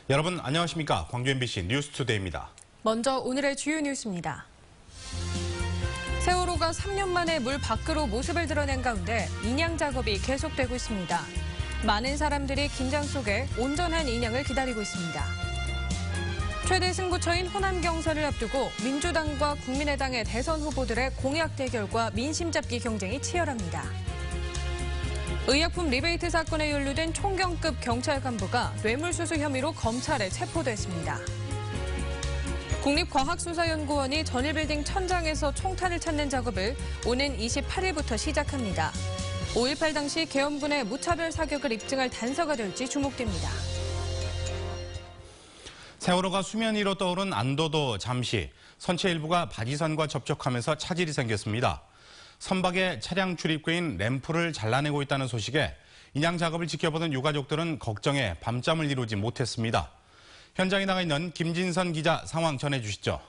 여러분 안녕하십니까? 광주 MBC 뉴스투데이입니다. 먼저 오늘의 주요 뉴스입니다. 세월호가 3년 만에 물 밖으로 모습을 드러낸 가운데 인양 작업이 계속되고 있습니다. 많은 사람들이 긴장 속에 온전한 인양을 기다리고 있습니다. 최대 승부처인 호남 경선을 앞두고 민주당과 국민의당의 대선 후보들의 공약 대결과 민심 잡기 경쟁이 치열합니다. 의약품 리베이트 사건에 연루된 총경급 경찰 간부가 뇌물수수 혐의로 검찰에 체포됐습니다. 국립과학수사연구원이 전일빌딩 천장에서 총탄을 찾는 작업을 오는 28일부터 시작합니다. 5.18 당시 계엄군의 무차별 사격을 입증할 단서가 될지 주목됩니다. 세월호가 수면 위로 떠오른 안도도 잠시 선체 일부가 바지선과 접촉하면서 차질이 생겼습니다. 선박의 차량 출입구인 램프를 잘라내고 있다는 소식에 인양 작업을 지켜보던 유가족들은 걱정에 밤잠을 이루지 못했습니다. 현장에 나가 있는 김진선 기자 상황 전해주시죠.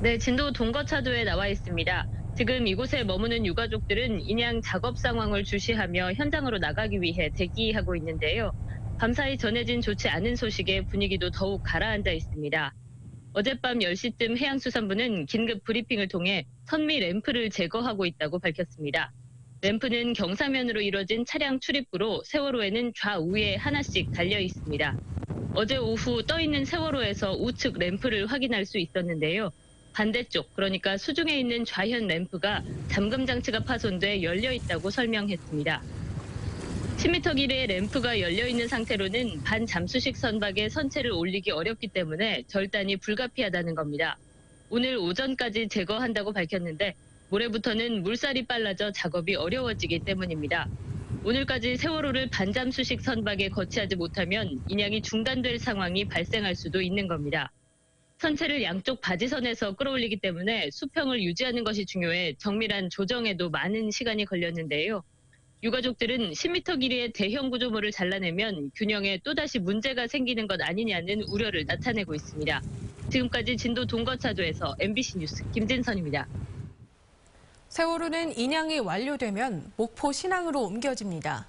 네, 진도 동거차도에 나와 있습니다. 지금 이곳에 머무는 유가족들은 인양 작업 상황을 주시하며 현장으로 나가기 위해 대기하고 있는데요. 밤사이 전해진 좋지 않은 소식에 분위기도 더욱 가라앉아 있습니다. 어젯밤 10시쯤 해양수산부는 긴급 브리핑을 통해 선미 램프를 제거하고 있다고 밝혔습니다. 램프는 경사면으로 이뤄진 차량 출입구로 세월호에는 좌우에 하나씩 달려 있습니다. 어제 오후 떠있는 세월호에서 우측 램프를 확인할 수 있었는데요. 반대쪽, 그러니까 수중에 있는 좌현 램프가 잠금 장치가 파손돼 열려 있다고 설명했습니다. 10m 길이의 램프가 열려 있는 상태로는 반잠수식 선박에 선체를 올리기 어렵기 때문에 절단이 불가피하다는 겁니다. 오늘 오전까지 제거한다고 밝혔는데 모레부터는 물살이 빨라져 작업이 어려워지기 때문입니다. 오늘까지 세월호를 반잠수식 선박에 거치하지 못하면 인양이 중단될 상황이 발생할 수도 있는 겁니다. 선체를 양쪽 바지선에서 끌어올리기 때문에 수평을 유지하는 것이 중요해 정밀한 조정에도 많은 시간이 걸렸는데요. 유가족들은 10m 길이의 대형 구조물을 잘라내면 균형에 또다시 문제가 생기는 것 아니냐는 우려를 나타내고 있습니다. 지금까지 진도 동거차도에서 MBC 뉴스 김진선입니다. 세월호는 인양이 완료되면 목포 신항으로 옮겨집니다.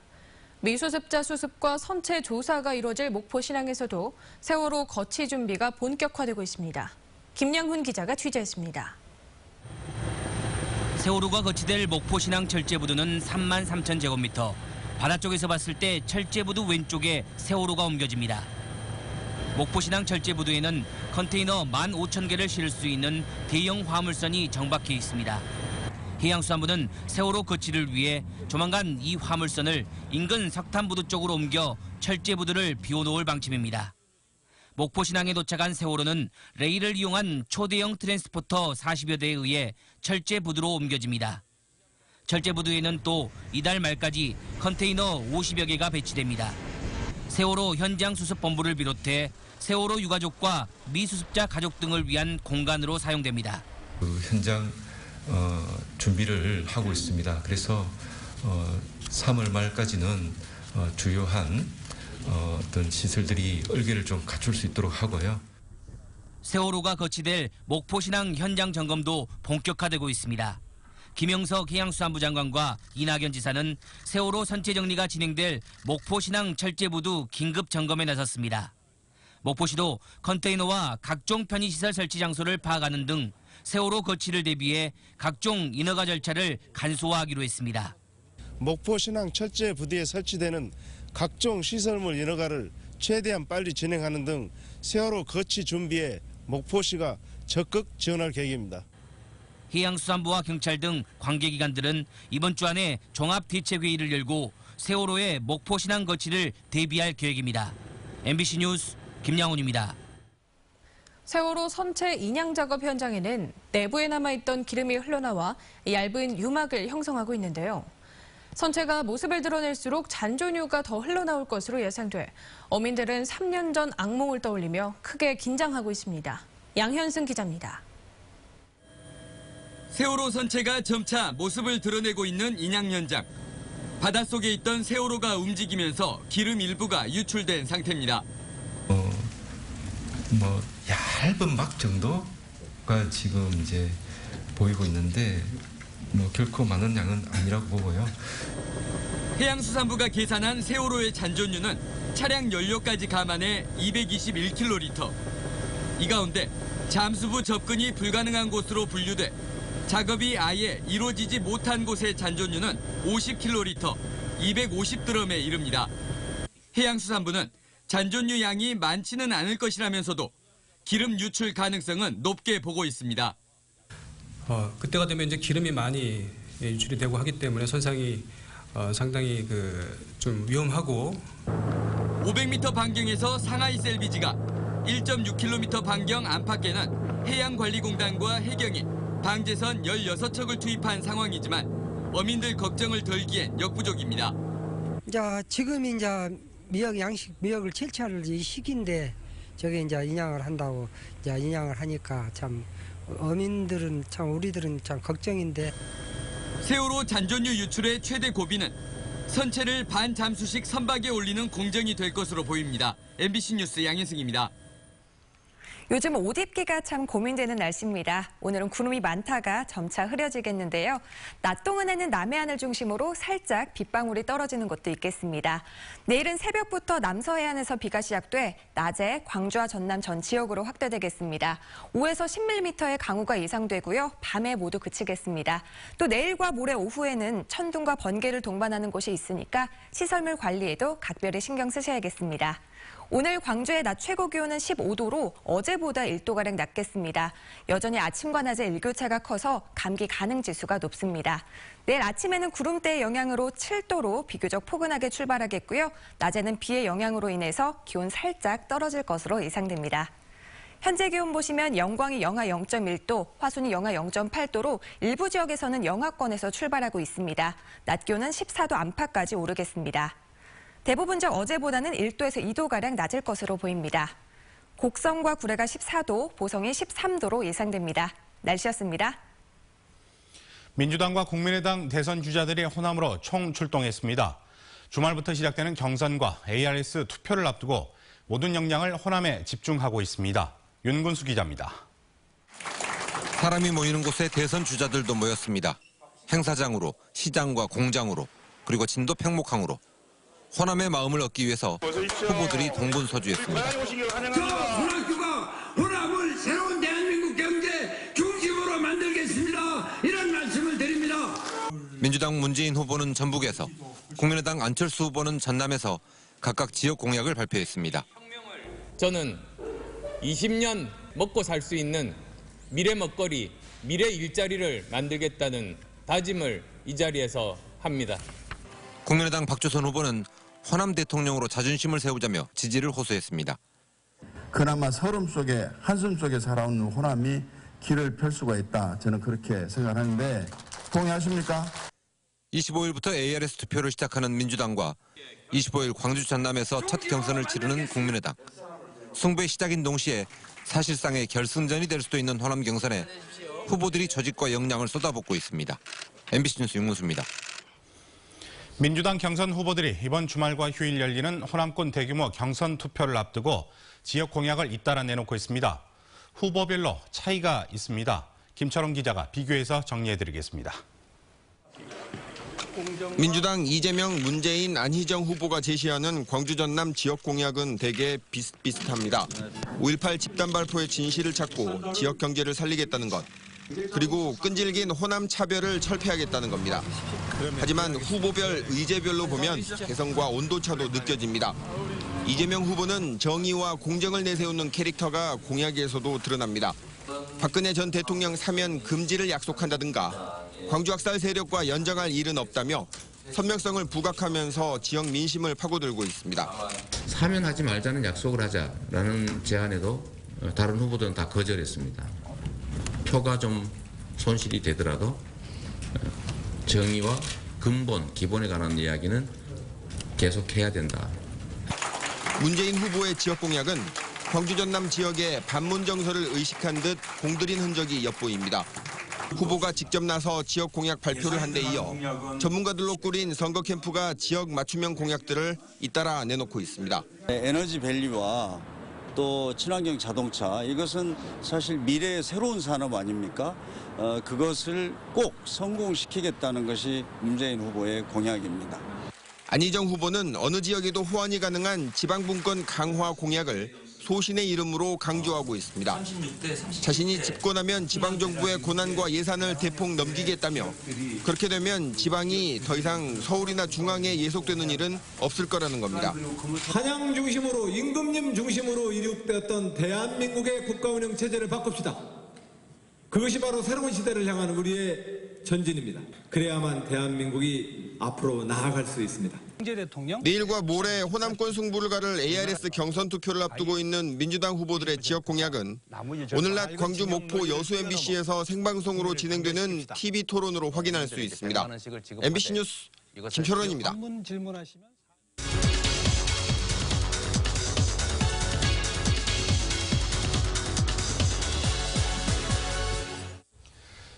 미수습자 수습과 선체 조사가 이뤄질 목포 신항에서도 세월호 거치 준비가 본격화되고 있습니다. 김양훈 기자가 취재했습니다. 세월호가 거치될 목포 신항 철제부두는 3만 3천 제곱미터. 바다쪽에서 봤을 때 철제부두 왼쪽에 세월호가 옮겨집니다. 목포 신항 철제부두에는 컨테이너 15,000개를 실을 수 있는 대형 화물선이 정박해 있습니다. 해양수산부는 세월호 거치를 위해 조만간 이 화물선을 인근 석탄부두 쪽으로 옮겨 철제부두를 비워놓을 방침입니다. 목포 신항에 도착한 세월호는 레일을 이용한 초대형 트랜스포터 40여 대에 의해 철제부두로 옮겨집니다. 철제부두에는 또 이달 말까지 컨테이너 50여 개가 배치됩니다. 세월호 현장 수습본부를 비롯해 세월호 유가족과 미수습자 가족 등을 위한 공간으로 사용됩니다. 현장 준비를 하고 있습니다. 그래서 3월 말까지는 주요한 어떤 시설들이 얼개를 좀 갖출 수 있도록 하고요. 세월호가 거치될 목포 신항 현장 점검도 본격화되고 있습니다. 김영석 해양수산부 장관과 이낙연 지사는 세월호 선체 정리가 진행될 목포 신항 철제부두 긴급 점검에 나섰습니다. 목포시도 컨테이너와 각종 편의시설 설치 장소를 파악하는 등 세월호 거치를 대비해 각종 인허가 절차를 간소화하기로 했습니다. 목포 신항 철제 부두에 설치되는 각종 시설물 인허가를 최대한 빨리 진행하는 등 세월호 거치 준비에 목포시가 적극 지원할 계획입니다. 해양수산부와 경찰 등 관계기관들은 이번 주 안에 종합대책회의를 열고 세월호의 목포 신항 거치를 대비할 계획입니다. MBC 뉴스 김양훈입니다. 세월호 선체 인양 작업 현장에는 내부에 남아있던 기름이 흘러나와 얇은 유막을 형성하고 있는데요. 선체가 모습을 드러낼수록 잔존유가 더 흘러나올 것으로 예상돼 어민들은 3년 전 악몽을 떠올리며 크게 긴장하고 있습니다. 양현승 기자입니다. 세월호 선체가 점차 모습을 드러내고 있는 인양 현장. 바닷속에 있던 세월호가 움직이면서 기름 일부가 유출된 상태입니다. 얇은 막 정도가 지금 이제 보이고 있는데 결코 많은 양은 아니라고 보고요. 해양수산부가 계산한 세월호의 잔존유는 차량 연료까지 감안해 221kl. 이 가운데 잠수부 접근이 불가능한 곳으로 분류돼 작업이 아예 이루어지지 못한 곳의 잔존유는 50kl, 250드럼에 이릅니다. 해양수산부는 잔존유 양이 많지는 않을 것이라면서도 기름 유출 가능성은 높게 보고 있습니다. 그때가 되면 이제 기름이 많이 유출이 되고 하기 때문에 선상이 상당히 좀 위험하고 500m 반경에서 상하이 셀비지가 1.6km 반경 안팎에는 해양관리공단과 해경이 방제선 16척을 투입한 상황이지만 어민들 걱정을 덜기엔 역부족입니다. 지금 미역을 채취할 시기인데 저게 인양을 한다고 인양을 하니까 참 어민들은 우리들은 참 걱정인데. 세월호 잔존유 유출의 최대 고비는 선체를 반잠수식 선박에 올리는 공정이 될 것으로 보입니다. MBC 뉴스 양현승입니다. 요즘 옷 입기가 참 고민되는 날씨입니다. 오늘은 구름이 많다가 점차 흐려지겠는데요. 낮 동안에는 남해안을 중심으로 살짝 빗방울이 떨어지는 곳도 있겠습니다. 내일은 새벽부터 남서해안에서 비가 시작돼 낮에 광주와 전남 전 지역으로 확대되겠습니다. 5에서 10mm의 강우가 예상되고요. 밤에 모두 그치겠습니다. 또 내일과 모레 오후에는 천둥과 번개를 동반하는 곳이 있으니까 시설물 관리에도 각별히 신경 쓰셔야겠습니다. 오늘 광주의 낮 최고 기온은 15도로 어제보다 1도가량 낮겠습니다. 여전히 아침과 낮에 일교차가 커서 감기 가능 지수가 높습니다. 내일 아침에는 구름대의 영향으로 7도로 비교적 포근하게 출발하겠고요. 낮에는 비의 영향으로 인해서 기온 살짝 떨어질 것으로 예상됩니다. 현재 기온 보시면 영광이 영하 0.1도, 화순이 영하 0.8도로 일부 지역에서는 영하권에서 출발하고 있습니다. 낮 기온은 14도 안팎까지 오르겠습니다. 대부분 지역 어제보다는 1도에서 2도가량 낮을 것으로 보입니다. 곡성과 구례가 14도, 보성이 13도로 예상됩니다. 날씨였습니다. 민주당과 국민의당 대선 주자들이 호남으로 총출동했습니다. 주말부터 시작되는 경선과 ARS 투표를 앞두고 모든 역량을 호남에 집중하고 있습니다. 윤근수 기자입니다. 사람이 모이는 곳에 대선 주자들도 모였습니다. 행사장으로, 시장과 공장으로, 그리고 진도 팽목항으로. 호남의 마음을 얻기 위해서 후보들이 동분서주했습니다. 호남교가 호남을 새로운 대한민국 경제 중심으로 만들겠습니다. 이런 말씀을 드립니다. 민주당 문재인 후보는 전북에서, 국민의당 안철수 후보는 전남에서 각각 지역 공약을 발표했습니다. 저는 20년 먹고 살 수 있는 미래 먹거리, 미래 일자리를 만들겠다는 다짐을 이 자리에서 합니다. 국민의당 박주선 후보는 호남 대통령으로 자존심을 세우자며 지지를 호소했습니다. 그나마 서름 속에 한숨 속에 살아온 호남이 길을 펼 수가 있다. 저는 그렇게 생각하는데 동의하십니까? 25일부터 ARS 투표를 시작하는 민주당과 25일 광주 전남에서 첫 경선을 치르는 국민의당. 승부의 시작인 동시에 사실상의 결승전이 될 수도 있는 호남 경선에 후보들이 조직과 역량을 쏟아붓고 있습니다. MBC 뉴스 윤문수입니다. 민주당 경선 후보들이 이번 주말과 휴일 열리는 호남권 대규모 경선 투표를 앞두고 지역 공약을 잇따라 내놓고 있습니다. 후보별로 차이가 있습니다. 김철원 기자가 비교해서 정리해드리겠습니다. 민주당 이재명, 문재인, 안희정 후보가 제시하는 광주 전남 지역 공약은 대개 비슷비슷합니다. 5.18 집단 발포의 진실을 찾고 지역 경제를 살리겠다는 것. 그리고 끈질긴 호남 차별을 철폐하겠다는 겁니다. 하지만 후보별 의제별로 보면 개성과 온도차도 느껴집니다. 이재명 후보는 정의와 공정을 내세우는 캐릭터가 공약에서도 드러납니다. 박근혜 전 대통령 사면 금지를 약속한다든가 광주 학살 세력과 연정할 일은 없다며 선명성을 부각하면서 지역 민심을 파고들고 있습니다. 사면하지 말자는 약속을 하자라는 제안에도 다른 후보들은 다 거절했습니다. 표가 좀 손실이 되더라도 정의와 근본, 기본에 관한 이야기는 계속해야 된다. 문재인 후보의 지역 공약은 광주 전남 지역의 반문 정서를 의식한 듯 공들인 흔적이 엿보입니다. 후보가 직접 나서 지역 공약 발표를 한 데 이어 전문가들로 꾸린 선거 캠프가 지역 맞춤형 공약들을 잇따라 내놓고 있습니다. 에너지 밸리와 또 친환경 자동차, 이것은 사실 미래의 새로운 산업 아닙니까? 그것을 꼭 성공시키겠다는 것이 문재인 후보의 공약입니다. 안희정 후보는 어느 지역에도 호환이 가능한 지방분권 강화 공약을 소신의 이름으로 강조하고 있습니다. 자신이 집권하면 지방정부의 권한과 예산을 대폭 넘기겠다며 그렇게 되면 지방이 더 이상 서울이나 중앙에 예속되는 일은 없을 거라는 겁니다. 한양 중심으로 임금님 중심으로 이룩되었던 대한민국의 국가운영 체제를 바꿉시다. 그것이 바로 새로운 시대를 향하는 우리의 전진입니다. 그래야만 대한민국이 앞으로 나아갈 수 있습니다. 내일과 모레 호남권 승부를 가를 ARS 경선 투표를 앞두고 있는 민주당 후보들의 지역 공약은 오늘 낮 광주 목포 여수 MBC에서 생방송으로 진행되는 TV 토론으로 확인할 수 있습니다. MBC 뉴스 김철원입니다.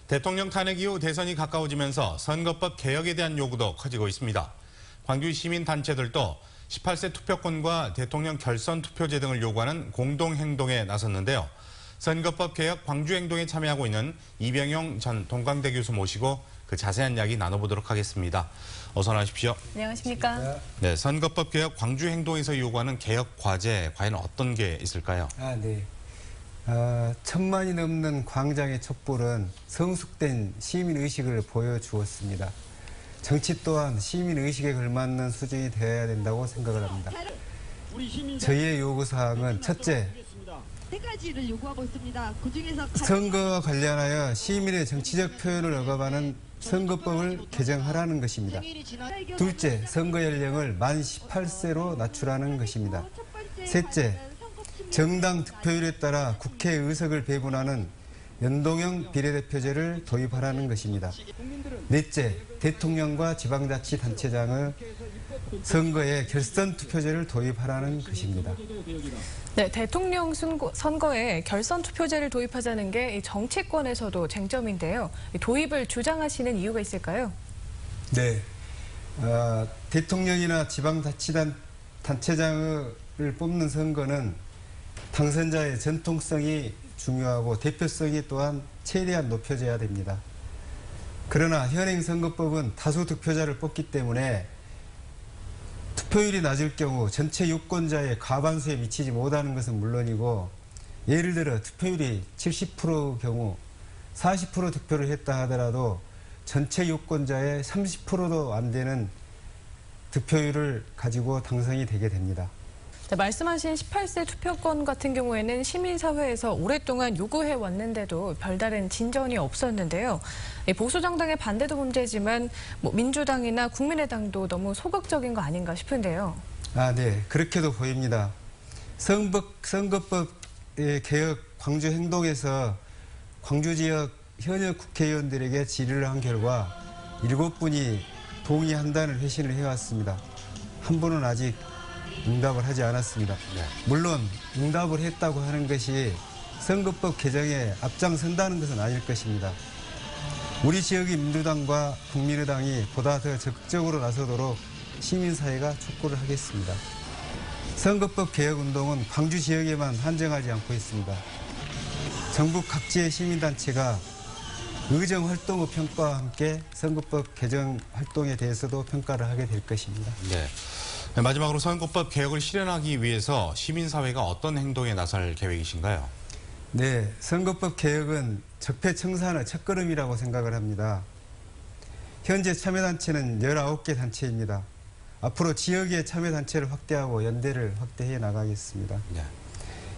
대통령 탄핵 이후 대선이 가까워지면서 선거법 개혁에 대한 요구도 커지고 있습니다. 광주 시민단체들도 18세 투표권과 대통령 결선 투표제 등을 요구하는 공동행동에 나섰는데요. 선거법 개혁 광주행동에 참여하고 있는 이병용 전 동광대 교수 모시고 그 자세한 이야기 나눠보도록 하겠습니다. 어서 나오십시오. 안녕하십니까. 네, 선거법 개혁 광주행동에서 요구하는 개혁 과제 과연 어떤 게 있을까요? 네. 1000만이 넘는 광장의 촛불은 성숙된 시민의식을 보여주었습니다. 정치 또한 시민의식에 걸맞는 수준이 되어야 된다고 생각을 합니다. 저희의 요구사항은 첫째, 세 가지를 요구하고 있습니다. 그중에서 선거와 관련하여 시민의 정치적 표현을 억압하는 선거법을 개정하라는 것입니다. 둘째, 선거 연령을 만 18세로 낮추라는 것입니다. 셋째, 정당 득표율에 따라 국회 의석을 배분하는 연동형 비례대표제를 도입하라는 것입니다. 넷째, 대통령과 지방자치단체장의 선거에 결선 투표제를 도입하라는 것입니다. 네, 대통령 선거에 결선 투표제를 도입하자는 게 정치권에서도 쟁점인데요. 도입을 주장하시는 이유가 있을까요? 네, 대통령이나 지방자치단체장을 뽑는 선거는 당선자의 전통성이 중요하고 대표성이 또한 최대한 높여져야 됩니다. 그러나 현행 선거법은 다수 득표자를 뽑기 때문에 투표율이 낮을 경우 전체 유권자의 과반수에 미치지 못하는 것은 물론이고, 예를 들어 투표율이 70%의 경우 40% 득표를 했다 하더라도 전체 유권자의 30%도 안 되는 득표율을 가지고 당선이 되게 됩니다. 네, 말씀하신 18세 투표권 같은 경우에는 시민사회에서 오랫동안 요구해 왔는데도 별다른 진전이 없었는데요. 보수정당의 반대도 문제지만 민주당이나 국민의당도 너무 소극적인 거 아닌가 싶은데요. 네, 그렇게도 보입니다. 선거법 개혁 광주 행동에서 광주 지역 현역 국회의원들에게 질의를 한 결과 7분이 동의한다는 회신을 해왔습니다. 한 분은 아직 응답을 하지 않았습니다. 물론 응답을 했다고 하는 것이 선거법 개정에 앞장선다는 것은 아닐 것입니다. 우리 지역의 민주당과 국민의당이 보다 더 적극적으로 나서도록 시민사회가 촉구를 하겠습니다. 선거법 개혁운동은 광주 지역에만 한정하지 않고 있습니다. 전국 각지의 시민단체가 의정활동의 평가와 함께 선거법 개정 활동에 대해서도 평가를 하게 될 것입니다. 네. 마지막으로 선거법 개혁을 실현하기 위해서 시민사회가 어떤 행동에 나설 계획이신가요? 네, 선거법 개혁은 적폐청산의 첫걸음이라고 생각을 합니다. 현재 참여단체는 19개 단체입니다. 앞으로 지역의 참여단체를 확대하고 연대를 확대해 나가겠습니다. 네.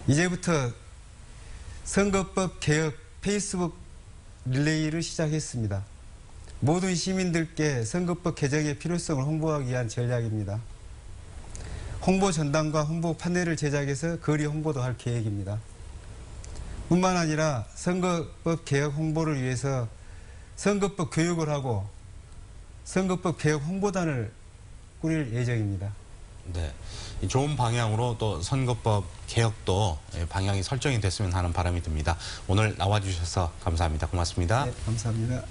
이제부터 선거법 개혁 페이스북 릴레이를 시작했습니다. 모든 시민들께 선거법 개정의 필요성을 홍보하기 위한 전략입니다. 홍보 전단과 홍보 판넬을 제작해서 거리 홍보도 할 계획입니다. 뿐만 아니라 선거법 개혁 홍보를 위해서 선거법 교육을 하고 선거법 개혁 홍보단을 꾸릴 예정입니다. 네, 좋은 방향으로 또 선거법 개혁도 방향이 설정이 됐으면 하는 바람이 듭니다. 오늘 나와주셔서 감사합니다. 고맙습니다. 네, 감사합니다.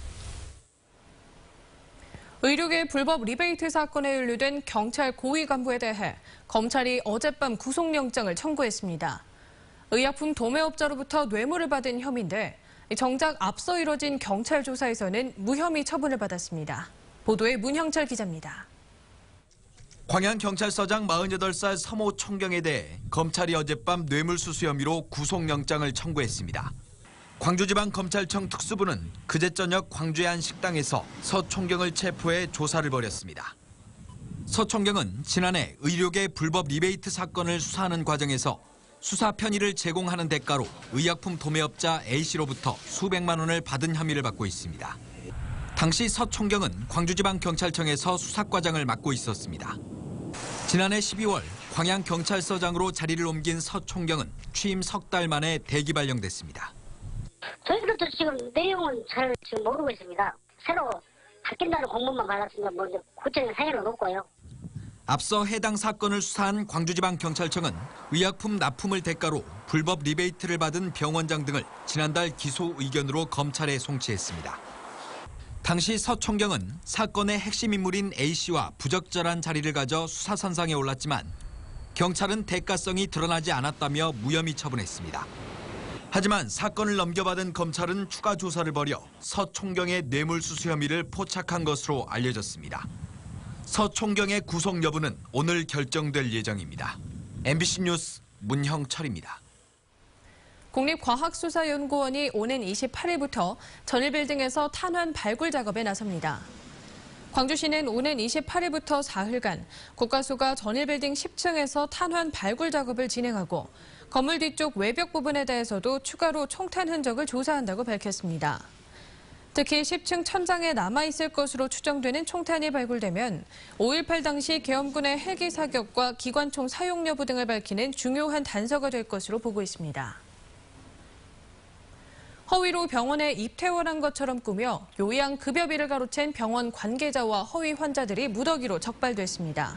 의료계 불법 리베이트 사건에 연루된 경찰 고위 간부에 대해 검찰이 어젯밤 구속영장을 청구했습니다. 의약품 도매업자로부터 뇌물을 받은 혐의인데 정작 앞서 이뤄진 경찰 조사에서는 무혐의 처분을 받았습니다. 보도에 문형철 기자입니다. 광양경찰서장 48살 서모 총경에 대해 검찰이 어젯밤 뇌물수수 혐의로 구속영장을 청구했습니다. 광주지방검찰청 특수부는 그제 저녁 광주의 한 식당에서 서 총경을 체포해 조사를 벌였습니다. 서 총경은 지난해 의료계 불법 리베이트 사건을 수사하는 과정에서 수사 편의를 제공하는 대가로 의약품 도매업자 A씨로부터 수백만 원을 받은 혐의를 받고 있습니다. 당시 서 총경은 광주지방경찰청에서 수사과장을 맡고 있었습니다. 지난해 12월 광양경찰서장으로 자리를 옮긴 서 총경은 취임 석 달 만에 대기 발령됐습니다. 저희들도 지금 내용은 잘 지금 모르고 있습니다. 새로 바뀐다는 공문만 받았습니다. 뭐 구체적인 사연은 없고요. 앞서 해당 사건을 수사한 광주지방경찰청은 의약품 납품을 대가로 불법 리베이트를 받은 병원장 등을 지난달 기소 의견으로 검찰에 송치했습니다. 당시 서 총경은 사건의 핵심 인물인 A씨와 부적절한 자리를 가져 수사선상에 올랐지만 경찰은 대가성이 드러나지 않았다며 무혐의 처분했습니다. 하지만 사건을 넘겨받은 검찰은 추가 조사를 벌여 서 총경의 뇌물수수 혐의를 포착한 것으로 알려졌습니다. 서 총경의 구속 여부는 오늘 결정될 예정입니다. MBC 뉴스 문형철입니다. 국립과학수사연구원이 오는 28일부터 전일빌딩에서 탄환 발굴 작업에 나섭니다. 광주시는 오는 28일부터 사흘간 국과수가 전일빌딩 10층에서 탄환 발굴 작업을 진행하고 건물 뒤쪽 외벽 부분에 대해서도 추가로 총탄 흔적을 조사한다고 밝혔습니다. 특히 10층 천장에 남아있을 것으로 추정되는 총탄이 발굴되면 5.18 당시 계엄군의 헬기 사격과 기관총 사용 여부 등을 밝히는 중요한 단서가 될 것으로 보고 있습니다. 허위로 병원에 입퇴원한 것처럼 꾸며 요양급여비를 가로챈 병원 관계자와 허위 환자들이 무더기로 적발됐습니다.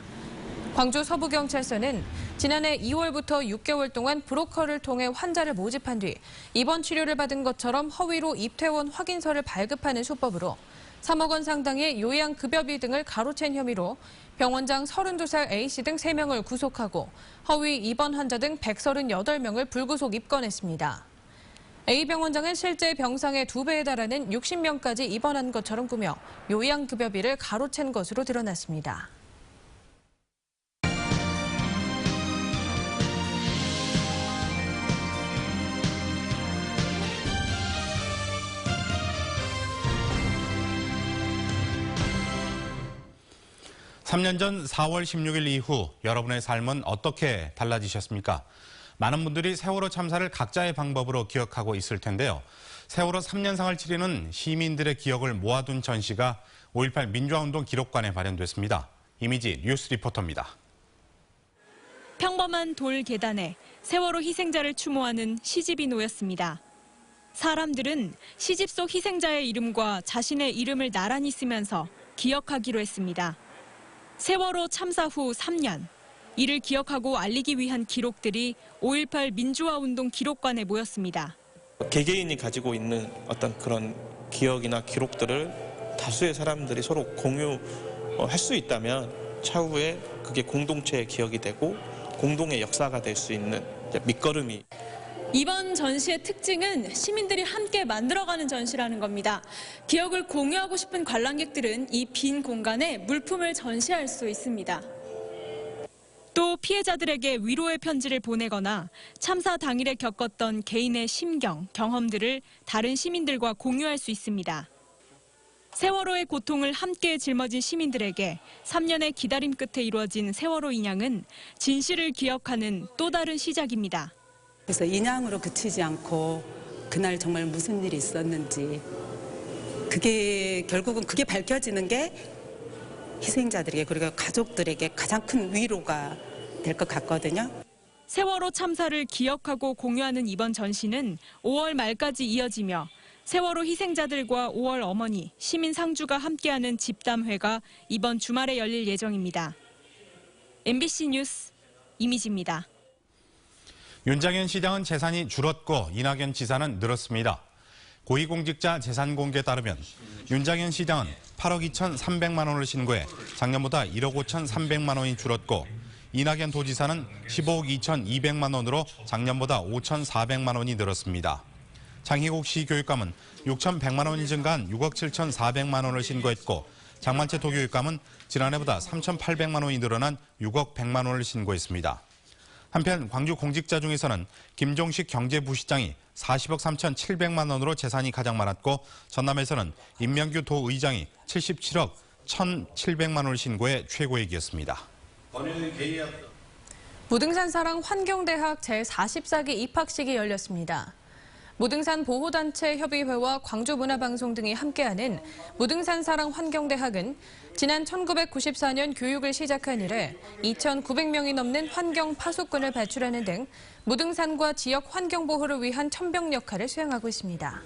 광주 서부경찰서는 지난해 2월부터 6개월 동안 브로커를 통해 환자를 모집한 뒤 입원 치료를 받은 것처럼 허위로 입퇴원 확인서를 발급하는 수법으로 3억 원 상당의 요양급여비 등을 가로챈 혐의로 병원장 32살 A씨 등 3명을 구속하고 허위 입원 환자 등 138명을 불구속 입건했습니다. A 병원장은 실제 병상의 2배에 달하는 60명까지 입원한 것처럼 꾸며 요양급여비를 가로챈 것으로 드러났습니다. (3년) 전 4월 16일 이후 여러분의 삶은 어떻게 달라지셨습니까? 많은 분들이 세월호 참사를 각자의 방법으로 기억하고 있을 텐데요. 세월호 3년상을 치르는 시민들의 기억을 모아둔 전시가 5.18 민주화운동 기록관에 발현됐습니다. 이미지 뉴스 리포터입니다. 평범한 돌 계단에 세월호 희생자를 추모하는 시집이 놓였습니다. 사람들은 시집 속 희생자의 이름과 자신의 이름을 나란히 쓰면서 기억하기로 했습니다. 세월호 참사 후 3년. 이를 기억하고 알리기 위한 기록들이 5.18 민주화운동 기록관에 모였습니다. 개개인이 가지고 있는 어떤 그런 기억이나 기록들을 다수의 사람들이 서로 공유할 수 있다면 차후에 그게 공동체의 기억이 되고 공동의 역사가 될 수 있는 밑거름이. 이번 전시의 특징은 시민들이 함께 만들어가는 전시라는 겁니다. 기억을 공유하고 싶은 관람객들은 이 빈 공간에 물품을 전시할 수 있습니다. 또 피해자들에게 위로의 편지를 보내거나 참사 당일에 겪었던 개인의 심경, 경험들을 다른 시민들과 공유할 수 있습니다. 세월호의 고통을 함께 짊어진 시민들에게 3년의 기다림 끝에 이루어진 세월호 인양은 진실을 기억하는 또 다른 시작입니다. 그래서 인양으로 그치지 않고 그날 정말 무슨 일이 있었는지 결국은 그게 밝혀지는 게 희생자들에게 그리고 가족들에게 가장 큰 위로가 될 것 같거든요. 세월호 참사를 기억하고 공유하는 이번 전시는 5월 말까지 이어지며 세월호 희생자들과 5월 어머니, 시민 상주가 함께하는 집담회가 이번 주말에 열릴 예정입니다. MBC 뉴스 이미지입니다. 윤장현 시장은 재산이 줄었고 이낙연 지사는 늘었습니다. 고위공직자 재산 공개에 따르면 윤장현 시장은 8억 2,300만 원을 신고해 작년보다 1억 5,300만 원이 줄었고 이낙연 도지사는 15억 2,200만 원으로 작년보다 5,400만 원이 늘었습니다. 장희국 시 교육감은 6,100만 원이 증가한 6억 7,400만 원을 신고했고 장만채 도교육감은 지난해보다 3,800만 원이 늘어난 6억 100만 원을 신고했습니다. 한편 광주 공직자 중에서는 김종식 경제부시장이 40억 3,700만 원으로 재산이 가장 많았고 전남에서는 임명규 도의장이 77억 1,700만 원을 신고해 최고액이었습니다. 무등산사랑 환경대학 제44기 입학식이 열렸습니다. 무등산 보호단체 협의회와 광주문화방송 등이 함께하는 무등산사랑 환경대학은 지난 1994년 교육을 시작한 이래 2,900명이 넘는 환경 파수꾼을 배출하는 등 무등산과 지역 환경 보호를 위한 천병 역할을 수행하고 있습니다.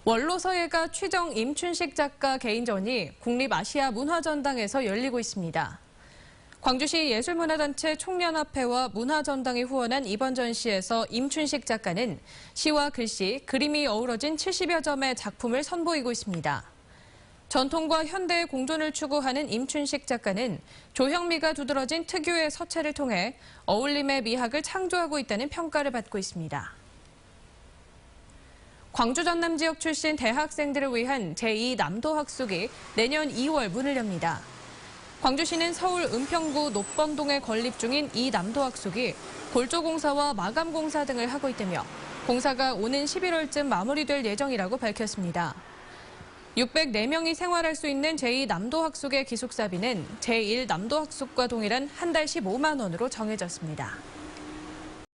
원로서예가 취정 임춘식 작가 개인전이 국립아시아문화전당에서 열리고 있습니다. 광주시 예술문화단체 총연합회와 문화전당이 후원한 이번 전시에서 임춘식 작가는 시와 글씨, 그림이 어우러진 70여 점의 작품을 선보이고 있습니다. 전통과 현대의 공존을 추구하는 임춘식 작가는 조형미가 두드러진 특유의 서체를 통해 어울림의 미학을 창조하고 있다는 평가를 받고 있습니다. 광주 전남 지역 출신 대학생들을 위한 제2남도학숙이 내년 2월 문을 엽니다. 광주시는 서울 은평구 녹번동에 건립 중인 이 남도학숙이 골조공사와 마감공사 등을 하고 있다며 공사가 오는 11월쯤 마무리될 예정이라고 밝혔습니다. 604명이 생활할 수 있는 제2남도학숙의 기숙사비는 제1남도학숙과 동일한 한 달 15만 원으로 정해졌습니다.